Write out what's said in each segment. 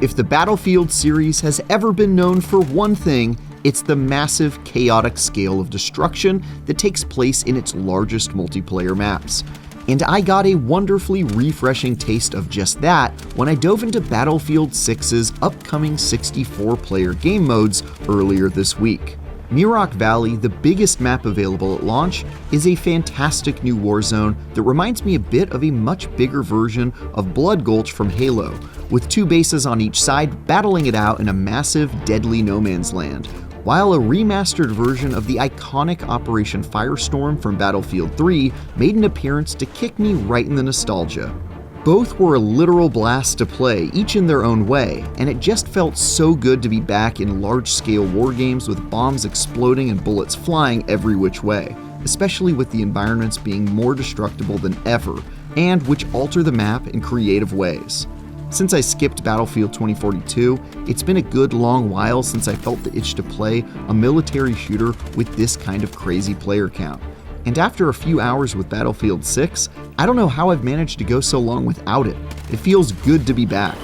If the Battlefield series has ever been known for one thing, it's the massive, chaotic scale of destruction that takes place in its largest multiplayer maps. And I got a wonderfully refreshing taste of just that when I dove into Battlefield 6's upcoming 64-player game modes earlier this week. Muroc Valley, the biggest map available at launch, is a fantastic new warzone that reminds me a bit of a much bigger version of Blood Gulch from Halo, with 2 bases on each side battling it out in a massive, deadly no man's land, while a remastered version of the iconic Operation Firestorm from Battlefield 3 made an appearance to kick me right in the nostalgia. Both were a literal blast to play, each in their own way, and it just felt so good to be back in large-scale war games with bombs exploding and bullets flying every which way, especially with the environments being more destructible than ever, and which alter the map in creative ways. Since I skipped Battlefield 2042, it's been a good long while since I felt the itch to play a military shooter with this kind of crazy player count. And after a few hours with Battlefield 6, I don't know how I've managed to go so long without it. It feels good to be back.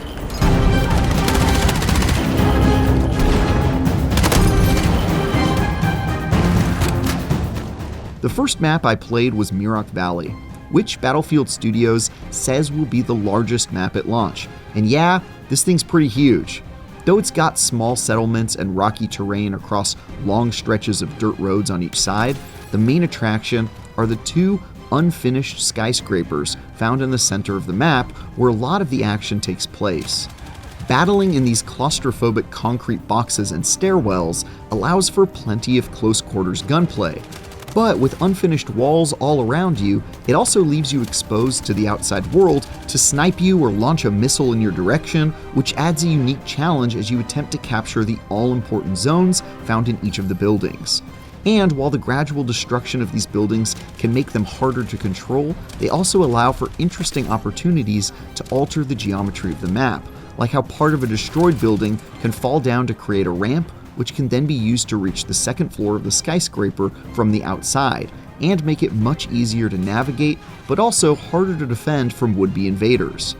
The first map I played was Muroc Valley, which Battlefield Studios says will be the largest map at launch. And yeah, this thing's pretty huge. Though it's got small settlements and rocky terrain across long stretches of dirt roads on each side, the main attraction are the 2 unfinished skyscrapers found in the center of the map where a lot of the action takes place. Battling in these claustrophobic concrete boxes and stairwells allows for plenty of close quarters gunplay, but with unfinished walls all around you, it also leaves you exposed to the outside world to snipe you or launch a missile in your direction, which adds a unique challenge as you attempt to capture the all-important zones found in each of the buildings. And while the gradual destruction of these buildings can make them harder to control, they also allow for interesting opportunities to alter the geometry of the map, like how part of a destroyed building can fall down to create a ramp, which can then be used to reach the second floor of the skyscraper from the outside, and make it much easier to navigate, but also harder to defend from would-be invaders.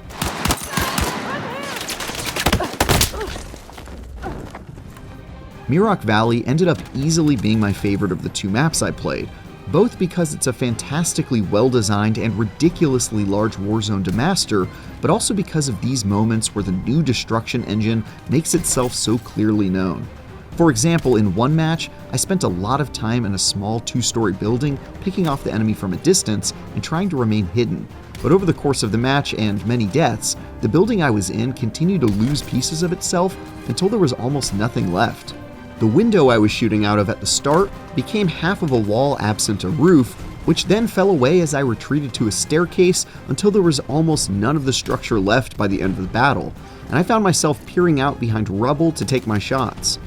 Muroc Valley ended up easily being my favorite of the 2 maps I played, both because it's a fantastically well-designed and ridiculously large warzone to master, but also because of these moments where the new destruction engine makes itself so clearly known. For example, in one match, I spent a lot of time in a small 2-story building picking off the enemy from a distance and trying to remain hidden. But over the course of the match and many deaths, the building I was in continued to lose pieces of itself until there was almost nothing left. The window I was shooting out of at the start became half of a wall absent a roof, which then fell away as I retreated to a staircase until there was almost none of the structure left by the end of the battle, and I found myself peering out behind rubble to take my shots.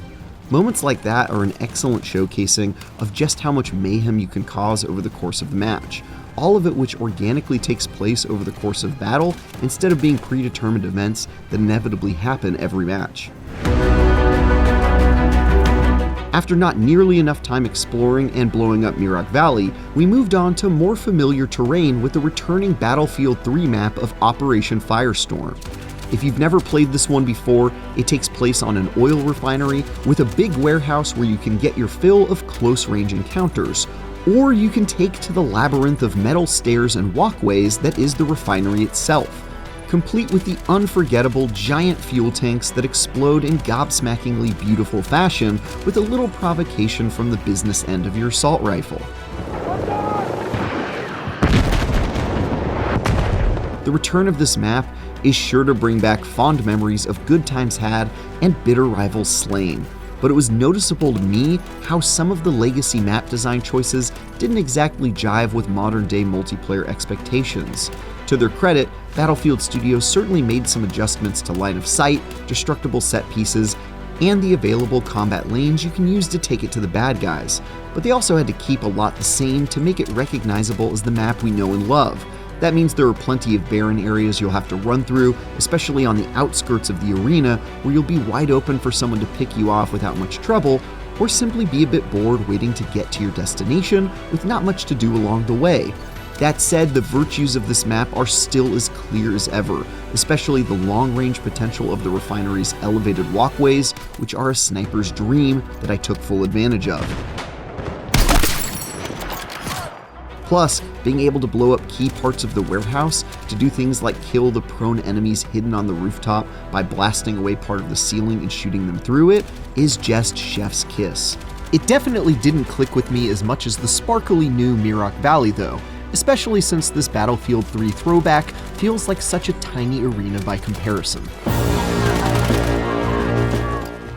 Moments like that are an excellent showcasing of just how much mayhem you can cause over the course of the match, all of it which organically takes place over the course of battle instead of being predetermined events that inevitably happen every match. After not nearly enough time exploring and blowing up Muroc Valley, we moved on to more familiar terrain with the returning Battlefield 3 map of Operation Firestorm. If you've never played this one before, it takes place on an oil refinery with a big warehouse where you can get your fill of close-range encounters, or you can take to the labyrinth of metal stairs and walkways that is the refinery itself, complete with the unforgettable giant fuel tanks that explode in gobsmackingly beautiful fashion with a little provocation from the business end of your assault rifle. The return of this map is sure to bring back fond memories of good times had and bitter rivals slain, but it was noticeable to me how some of the legacy map design choices didn't exactly jive with modern-day multiplayer expectations. To their credit, Battlefield Studios certainly made some adjustments to line of sight, destructible set pieces, and the available combat lanes you can use to take it to the bad guys, but they also had to keep a lot the same to make it recognizable as the map we know and love. That means there are plenty of barren areas you'll have to run through, especially on the outskirts of the arena, where you'll be wide open for someone to pick you off without much trouble, or simply be a bit bored waiting to get to your destination with not much to do along the way. That said, the virtues of this map are still as clear as ever, especially the long-range potential of the refinery's elevated walkways, which are a sniper's dream that I took full advantage of. Plus, being able to blow up key parts of the warehouse to do things like kill the prone enemies hidden on the rooftop by blasting away part of the ceiling and shooting them through it is just chef's kiss. It definitely didn't click with me as much as the sparkly new Mirok Valley though, especially since this Battlefield 3 throwback feels like such a tiny arena by comparison.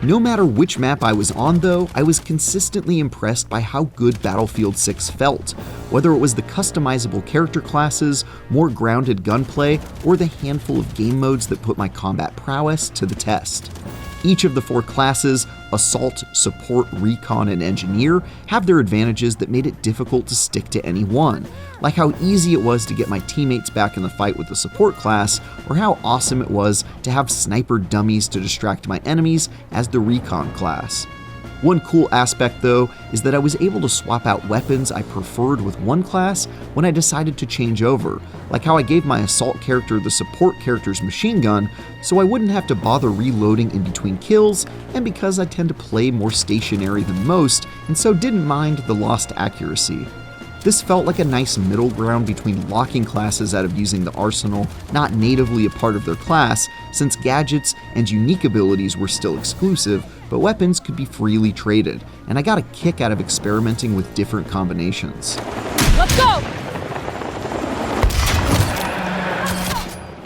No matter which map I was on though, I was consistently impressed by how good Battlefield 6 felt, whether it was the customizable character classes, more grounded gunplay, or the handful of game modes that put my combat prowess to the test. Each of the 4 classes, Assault, Support, Recon, and Engineer, have their advantages that made it difficult to stick to any one, like how easy it was to get my teammates back in the fight with the Support class, or how awesome it was to have sniper dummies to distract my enemies as the Recon class. One cool aspect though is that I was able to swap out weapons I preferred with one class when I decided to change over, like how I gave my assault character the support character's machine gun so I wouldn't have to bother reloading in between kills, and because I tend to play more stationary than most and so didn't mind the lost accuracy. This felt like a nice middle ground between locking classes out of using the arsenal not natively a part of their class, since gadgets and unique abilities were still exclusive, but weapons could be freely traded, and I got a kick out of experimenting with different combinations. Let's go!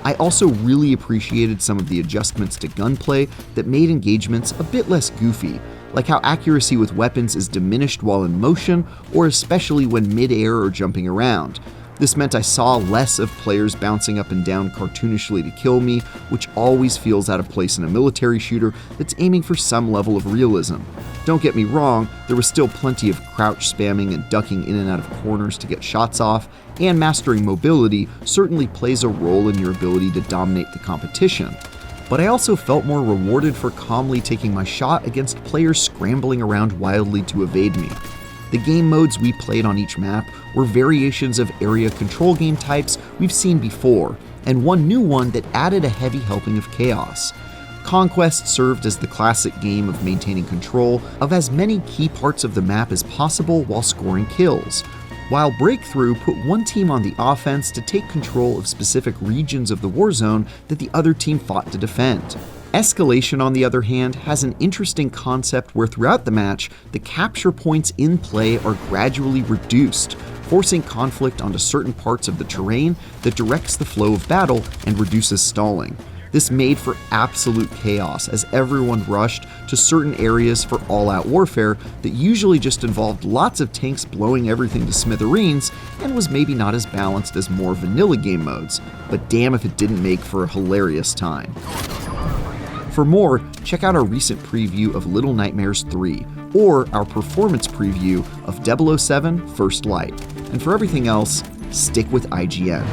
I also really appreciated some of the adjustments to gunplay that made engagements a bit less goofy, like how accuracy with weapons is diminished while in motion, or especially when mid-air or jumping around. This meant I saw less of players bouncing up and down cartoonishly to kill me, which always feels out of place in a military shooter that's aiming for some level of realism. Don't get me wrong, there was still plenty of crouch spamming and ducking in and out of corners to get shots off, and mastering mobility certainly plays a role in your ability to dominate the competition. But I also felt more rewarded for calmly taking my shot against players scrambling around wildly to evade me. The game modes we played on each map were variations of area control game types we've seen before, and one new one that added a heavy helping of chaos. Conquest served as the classic game of maintaining control of as many key parts of the map as possible while scoring kills, while Breakthrough put one team on the offense to take control of specific regions of the war zone that the other team fought to defend. Escalation, on the other hand, has an interesting concept where throughout the match, the capture points in play are gradually reduced, forcing conflict onto certain parts of the terrain that directs the flow of battle and reduces stalling. This made for absolute chaos as everyone rushed to certain areas for all-out warfare that usually just involved lots of tanks blowing everything to smithereens and was maybe not as balanced as more vanilla game modes, but damn if it didn't make for a hilarious time. For more, check out our recent preview of Little Nightmares 3, or our performance preview of 007 First Light. And for everything else, stick with IGN.